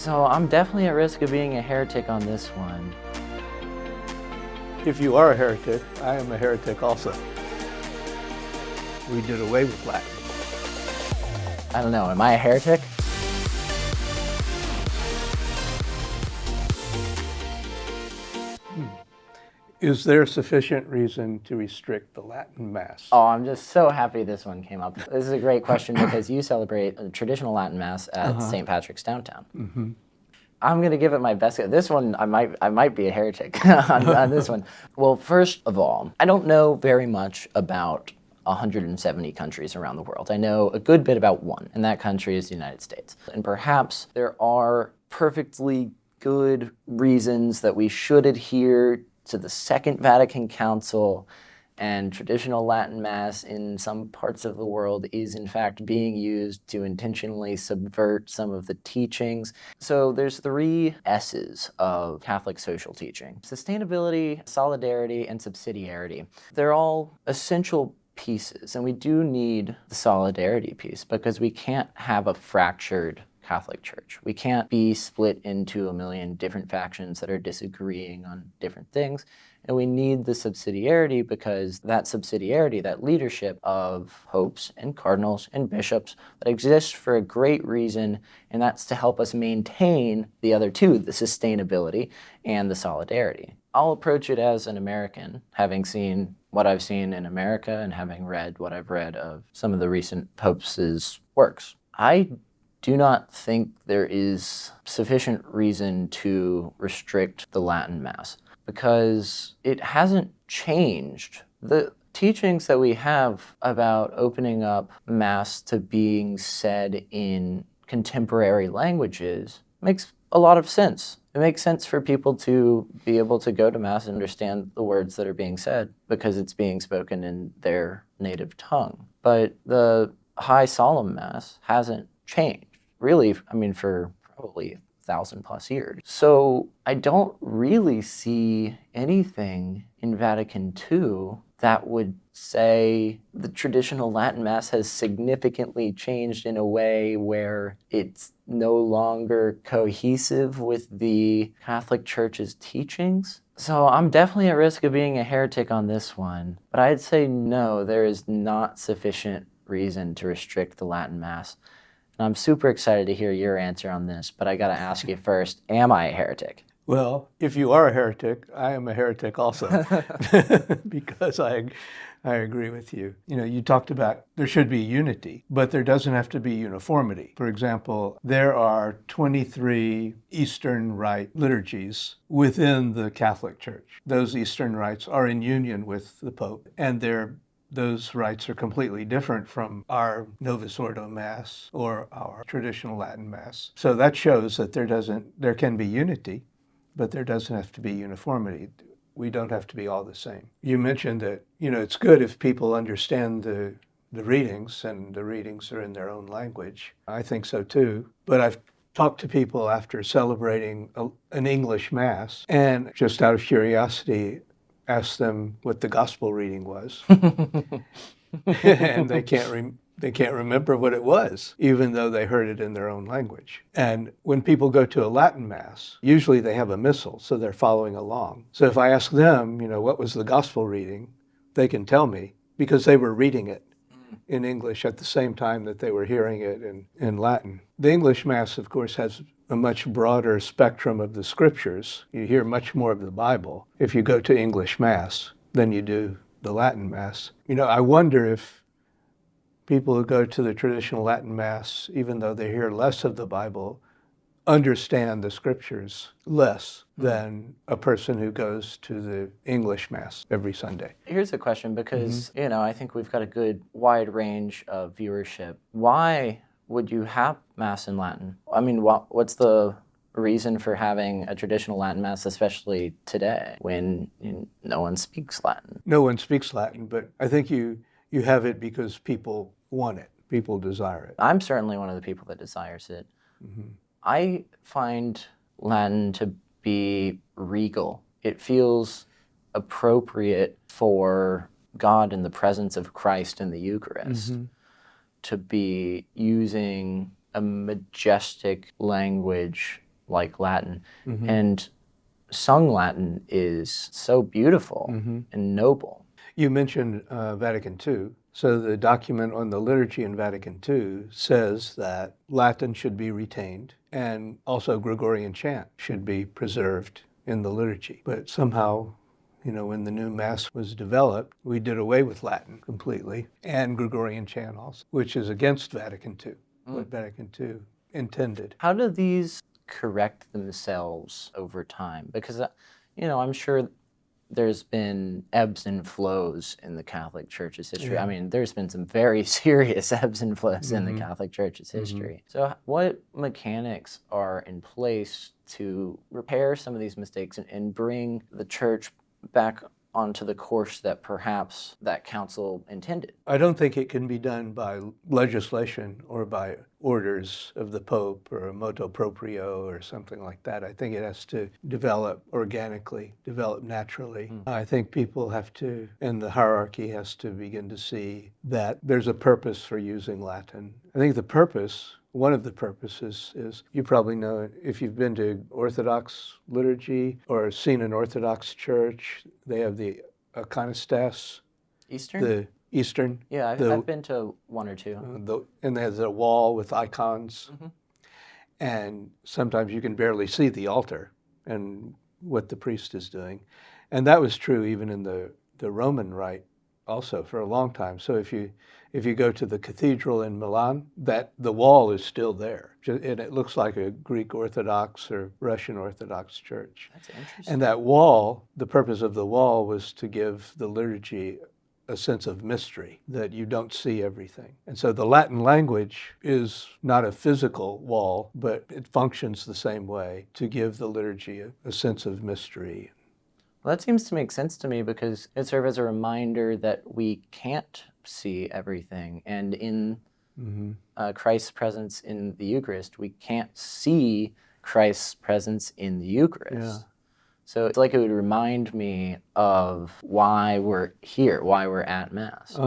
So I'm definitely at risk of being a heretic on this one. If you are a heretic, I am a heretic also. We did away with Latin. I don't know, am I a heretic? Is there sufficient reason to restrict the Latin Mass? Oh, I'm just so happy this one came up. This is a great question because you celebrate a traditional Latin Mass at St. Patrick's downtown. Mm-hmm. I'm going to give it my best. This one, I might be a heretic on this one. Well, first of all, I don't know very much about 170 countries around the world. I know a good bit about one, and that country is the United States. And perhaps there are perfectly good reasons that we should adhere to the Second Vatican Council, and traditional Latin Mass in some parts of the world is in fact being used to intentionally subvert some of the teachings. So there's 3 S's of Catholic social teaching: sustainability, solidarity, and subsidiarity. They're all essential pieces, and we do need the solidarity piece because we can't have a fractured Catholic Church. We can't be split into a million different factions that are disagreeing on different things. And we need the subsidiarity because that subsidiarity, that leadership of popes and cardinals and bishops, that exists for a great reason, and that's to help us maintain the other 2, the sustainability and the solidarity. I'll approach it as an American, having seen what I've seen in America and having read what I've read of some of the recent popes' works. I do not think there is sufficient reason to restrict the Latin Mass because it hasn't changed. The teachings that we have about opening up Mass to being said in contemporary languages makes a lot of sense. It makes sense for people to be able to go to Mass and understand the words that are being said because it's being spoken in their native tongue. But the High Solemn Mass hasn't changed. Really, I mean, for probably 1,000+ years. So I don't really see anything in Vatican II that would say the traditional Latin Mass has significantly changed in a way where it's no longer cohesive with the Catholic Church's teachings. So I'm definitely at risk of being a heretic on this one, but I'd say no, there is not sufficient reason to restrict the Latin Mass. I'm super excited to hear your answer on this, but I got to ask you first, am I a heretic? Well, if you are a heretic, I am a heretic also, because I agree with you. You know, you talked about there should be unity, but there doesn't have to be uniformity. For example, there are 23 Eastern Rite liturgies within the Catholic Church. Those Eastern rites are in union with the Pope, and those rites are completely different from our Novus Ordo Mass or our traditional Latin Mass. So that shows that there can be unity, but there doesn't have to be uniformity. We don't have to be all the same. You mentioned that, it's good if people understand the readings, and the readings are in their own language. I think so too. But I've talked to people after celebrating an English Mass, and just out of curiosity, asked them what the gospel reading was, and they can't remember what it was, even though they heard it in their own language. And when people go to a Latin Mass, usually they have a missal, so they're following along. So if I ask them, what was the gospel reading, they can tell me because they were reading it in English at the same time that they were hearing it in Latin. The English Mass, of course, has a much broader spectrum of the scriptures. You hear much more of the Bible if you go to English Mass than you do the Latin Mass. I wonder if people who go to the traditional Latin Mass, even though they hear less of the Bible, understand the scriptures less than a person who goes to the English Mass every Sunday. Here's a question because, I think we've got a good wide range of viewership. Why would you have Mass in Latin? I mean, what's the reason for having a traditional Latin Mass, especially today when no one speaks Latin? No one speaks Latin, but I think you have it because people want it. People desire it. I'm certainly one of the people that desires it. Mm-hmm. I find Latin to be regal. It feels appropriate for God in the presence of Christ in the Eucharist. Mm-hmm. To be using a majestic language like Latin. And sung Latin is so beautiful and noble. You mentioned Vatican II. So the document on the liturgy in Vatican II says that Latin should be retained and also Gregorian chant should be preserved in the liturgy. But somehow, when the new Mass was developed, we did away with Latin completely and Gregorian chant also, which is against Vatican II, what Vatican II intended. How do these correct themselves over time? Because, I'm sure there's been ebbs and flows in the Catholic Church's history. I mean, there's been some very serious ebbs and flows in the Catholic Church's history. So what mechanics are in place to repair some of these mistakes and bring the Church back onto the course that perhaps that council intended? I don't think it can be done by legislation or by orders of the Pope or a motu proprio or something like that. I think it has to develop organically, develop naturally. I think people have to, and the hierarchy has to begin to see that there's a purpose for using Latin. I think the purpose, one of the purposes is, you probably know it, if you've been to Orthodox liturgy or seen an Orthodox church, they have the iconostas. Eastern? The Eastern. Yeah, I've been to one or two. And there's a wall with icons. And sometimes you can barely see the altar and what the priest is doing. And that was true even in the Roman Rite also for a long time. So if you go to the cathedral in Milan, that the wall is still there. And it looks like a Greek Orthodox or Russian Orthodox church. That's interesting. And that wall, the purpose of the wall was to give the liturgy a sense of mystery, that you don't see everything. And so the Latin language is not a physical wall, but it functions the same way to give the liturgy a sense of mystery. Well, that seems to make sense to me because it serves as a reminder that we can't see everything. And in Christ's presence in the Eucharist, we can't see Christ's presence in the Eucharist. Yeah. So it's like it would remind me of why we're here, why we're at Mass.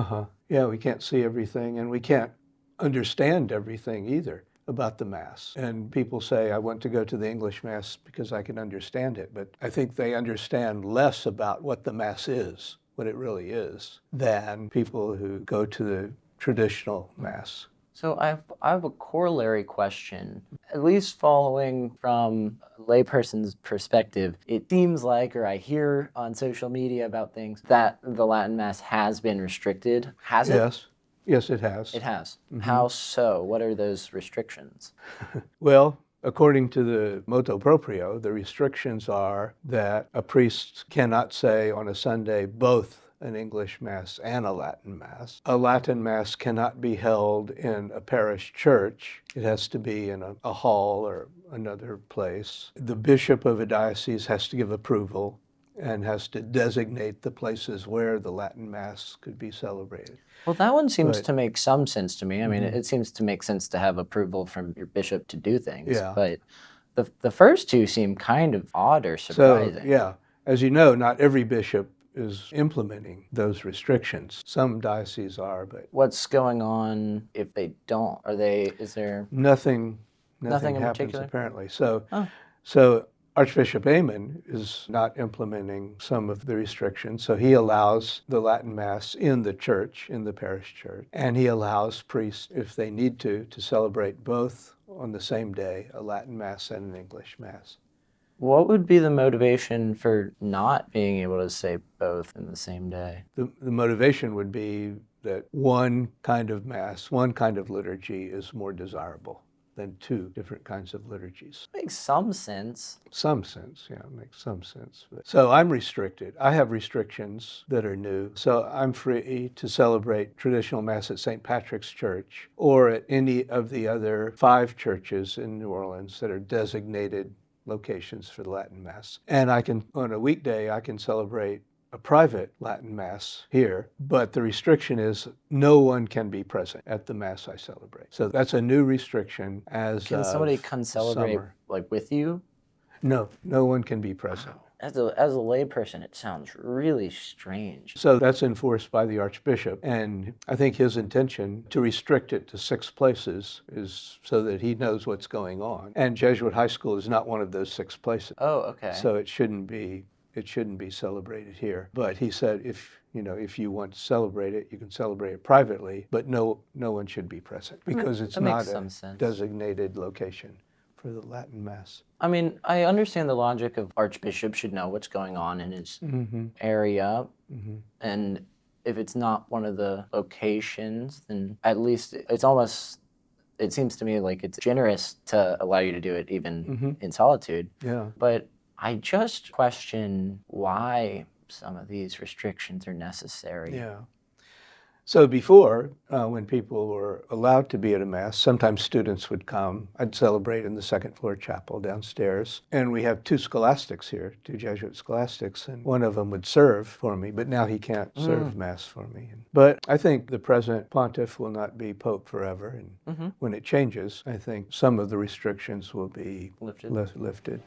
Yeah, we can't see everything, and we can't understand everything either about the Mass. And people say, I want to go to the English Mass because I can understand it. But I think they understand less about what the Mass is, what it really is, than people who go to the traditional Mass. So I have a corollary question. At least following from a layperson's perspective, it seems like, or I hear on social media about things, that the Latin Mass has been restricted. Has it? Yes. Yes, it has. It has. How so? What are those restrictions? Well, according to the motu proprio, the restrictions are that a priest cannot say on a Sunday both an English Mass and a Latin Mass. A Latin Mass cannot be held in a parish church. It has to be in a hall or another place. The bishop of a diocese has to give approval and has to designate the places where the Latin Mass could be celebrated. Well, that one seems to make some sense to me. I mean, it seems to make sense to have approval from your bishop to do things. Yeah. But the first two seem kind of odd or surprising. So, yeah, as you know, not every bishop is implementing those restrictions. Some dioceses are, but What's going on if they don't? Is there nothing in happens particular? apparently. So Archbishop Aymon is not implementing some of the restrictions. So he allows the Latin Mass in the church, in the parish church, and he allows priests, if they need to celebrate both on the same day, a Latin Mass and an English Mass. What would be the motivation for not being able to say both in the same day? The motivation would be that one kind of Mass, one kind of liturgy is more desirable than two different kinds of liturgies. Makes some sense. Some sense, yeah, it makes some sense. So I'm restricted. I have restrictions that are new. So I'm free to celebrate traditional Mass at St. Patrick's Church or at any of the other 5 churches in New Orleans that are designated locations for the Latin Mass. And I can, on a weekday, I can celebrate a private Latin Mass here, but the restriction is no one can be present at the Mass I celebrate. So that's a new restriction as Can somebody come celebrate summer. like with you? No one can be present. as a layperson, it sounds really strange. So that's enforced by the Archbishop, and I think his intention to restrict it to 6 places is so that he knows what's going on. And Jesuit High School is not one of those 6 places. Oh, okay. So it shouldn't be celebrated here. But he said if you want to celebrate it, you can celebrate it privately, but no one should be present because it's not a designated location for the Latin Mass. I mean, I understand the logic of Archbishop should know what's going on in his area, and if it's not one of the locations, then at least it seems to me like it's generous to allow you to do it even in solitude. Yeah. But I just question why some of these restrictions are necessary. Yeah. So before, when people were allowed to be at a Mass, sometimes students would come. I'd celebrate in the second floor chapel downstairs. And we have 2 scholastics here, 2 Jesuit scholastics, and one of them would serve for me, but now he can't serve Mass for me. But I think the present pontiff will not be Pope forever. And when it changes, I think some of the restrictions will be lifted.